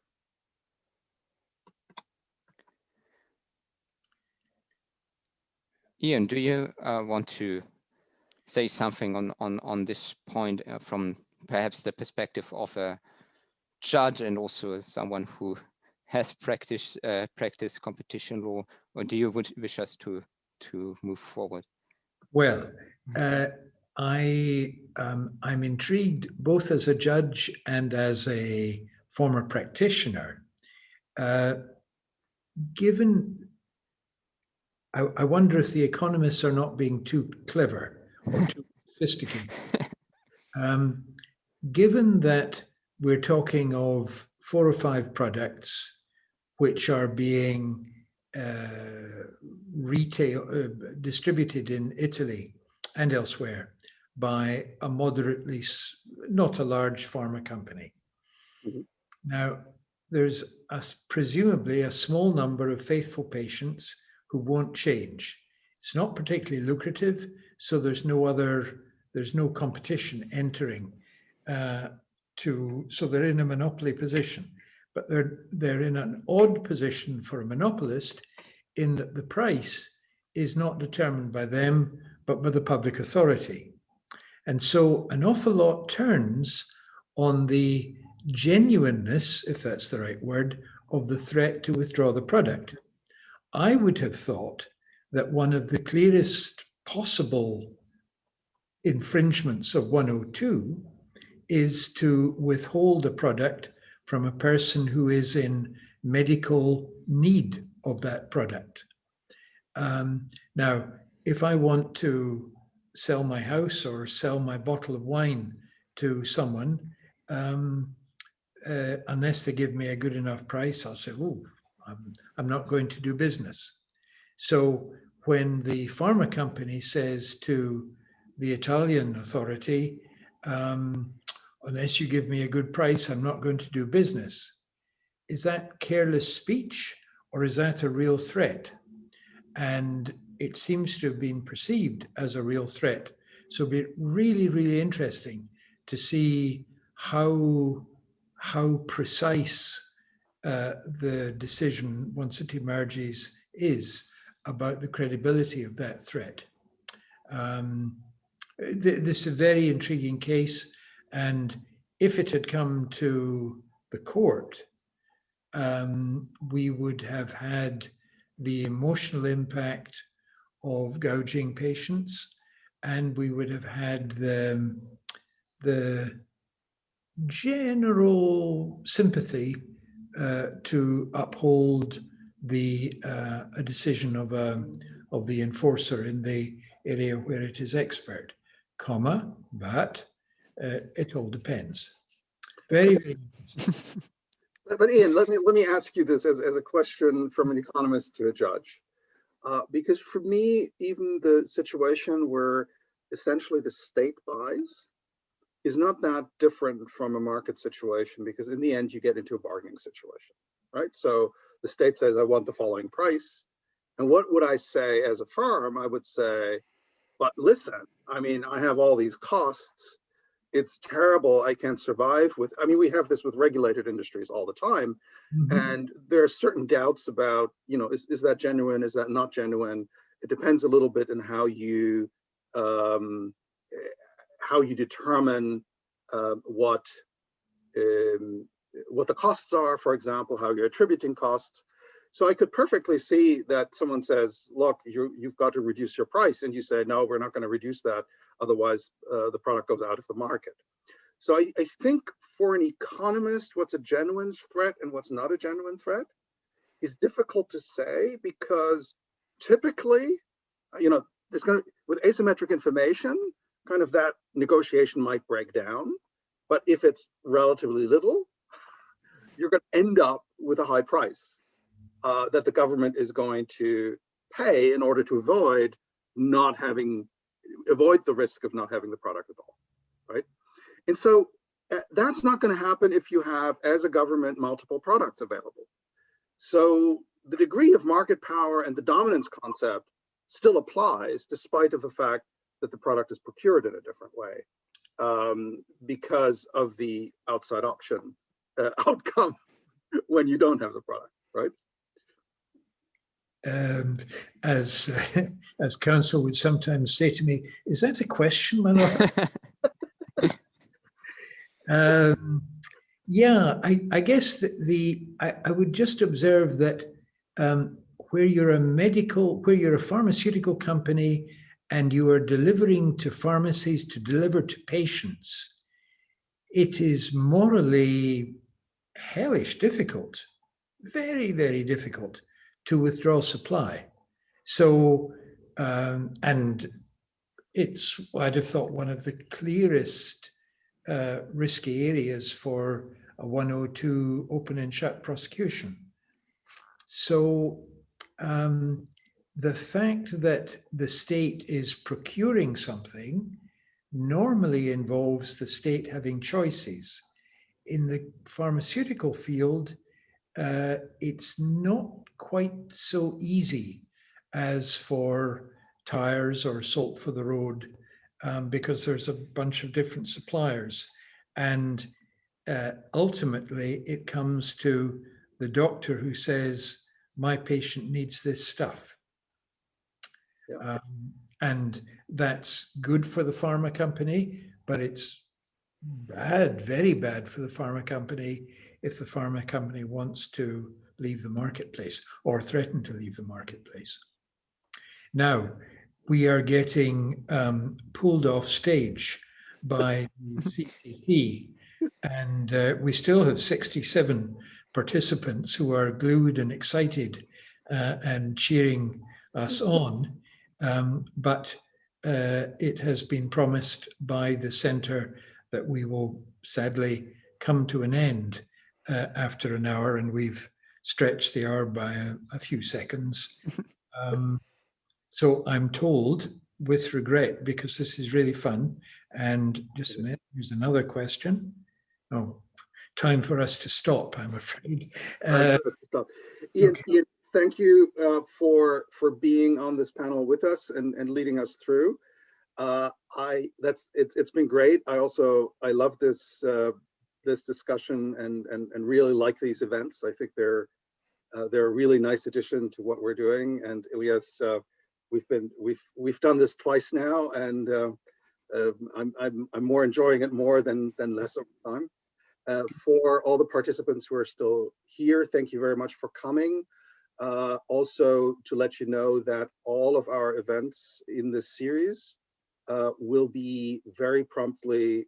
Ian, do you want to say something on this point from perhaps the perspective of a judge and also someone who has practiced competition law, or do you wish us to move forward? Well, I'm intrigued both as a judge and as a former practitioner. I wonder if the economists are not being too clever or too sophisticated. Given that we're talking of 4 or 5 products which are being distributed in Italy and elsewhere by a moderately, not a large pharma company. Mm-hmm. Now, there's presumably a small number of faithful patients who won't change. It's not particularly lucrative, so there's no competition entering so they're in a monopoly position. But they're in an odd position for a monopolist in that the price is not determined by them, but by the public authority. And so an awful lot turns on the genuineness, if that's the right word, of the threat to withdraw the product. I would have thought that one of the clearest possible infringements of 102 is to withhold a product from a person who is in medical need of that product. Now, if I want to sell my house or sell my bottle of wine to someone, unless they give me a good enough price, I'll say, oh, I'm not going to do business. So when the pharma company says to the Italian authority, unless you give me a good price, I'm not going to do business, is that careless speech or is that a real threat? And it seems to have been perceived as a real threat. So it'll be really, really interesting to see how precise the decision, once it emerges, is about the credibility of that threat. This is a very intriguing case, and if it had come to the court, we would have had the emotional impact of gouging patients, and we would have had the general sympathy to uphold a decision of the enforcer in the area where it is expert, but it all depends. Very, very interesting. But Ian, let me ask you this as a question from an economist to a judge, because for me, even the situation where essentially the state buys is not that different from a market situation, because in the end you get into a bargaining situation, right? So the state says, I want the following price. And what would I say as a firm? I would say, but listen, I mean, I have all these costs. It's terrible. I can't survive with, I mean, we have this with regulated industries all the time. Mm-hmm. And there are certain doubts about, you know, is that genuine? Is that not genuine? It depends a little bit on how you determine what the costs are, for example, how you're attributing costs. So I could perfectly see that someone says, look, you've got to reduce your price. And you say, no, we're not going to reduce that. Otherwise, the product goes out of the market. So I think for an economist, what's a genuine threat and what's not a genuine threat is difficult to say, because typically, you know, with asymmetric information, kind of that negotiation might break down. But if it's relatively little, you're going to end up with a high price that the government is going to pay in order to avoid the risk of not having the product at all, right? And so That's not going to happen if you have, as a government, multiple products available. So the degree of market power and the dominance concept still applies, despite of the fact that the product is procured in a different way, because of the outside auction outcome when you don't have the product, right? As counsel would sometimes say to me, is that a question, my lord? Yeah, I guess I would just observe that where you're a pharmaceutical company and you are delivering to pharmacies to deliver to patients, it is morally hellish difficult, very, very difficult to withdraw supply. So, and it's, I'd have thought, one of the clearest risky areas for a 102 open and shut prosecution. So the fact that the state is procuring something normally involves the state having choices. In the pharmaceutical field, it's not quite so easy as for tires or salt for the road, because there's a bunch of different suppliers. And ultimately, it comes to the doctor who says, my patient needs this stuff. Yeah. And that's good for the pharma company, but it's bad, very bad for the pharma company if the pharma company wants to leave the marketplace or threaten to leave the marketplace. Now, we are getting pulled off stage by the CCP, and we still have 67 participants who are glued and excited and cheering us on, but it has been promised by the centre that we will sadly come to an end after an hour, and we've stretched the hour by a few seconds. So I'm told, with regret, because this is really fun, and just a minute, here's another question. Oh, time for us to stop, I'm afraid. Ian, okay. Ian, thank you for being on this panel with us and leading us through. It's been great. I love this discussion and really like these events. I think they're a really nice addition to what we're doing. And Elias, we've done this twice now, and I'm more enjoying it more than less over time. For all the participants who are still here, thank you very much for coming. Also, to let you know that all of our events in this series will be very promptly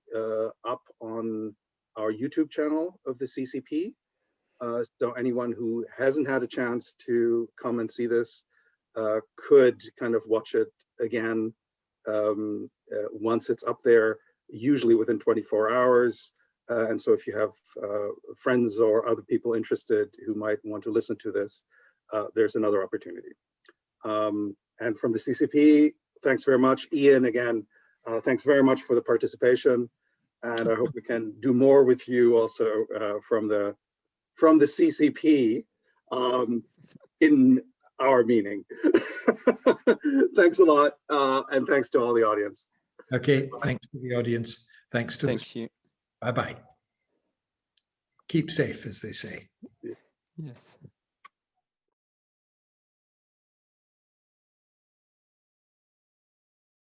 up on our YouTube channel of the CCP. So anyone who hasn't had a chance to come and see this could kind of watch it again once it's up there, usually within 24 hours. And so if you have friends or other people interested who might want to listen to this, there's another opportunity. And from the CCP, thanks very much. Ian, again, thanks very much for the participation. And I hope we can do more with you also from the CCP in our meeting. Thanks a lot. And thanks to all the audience. Okay, thanks to the audience. Thanks to Thank you. Bye-bye. Keep safe, as they say. Yes.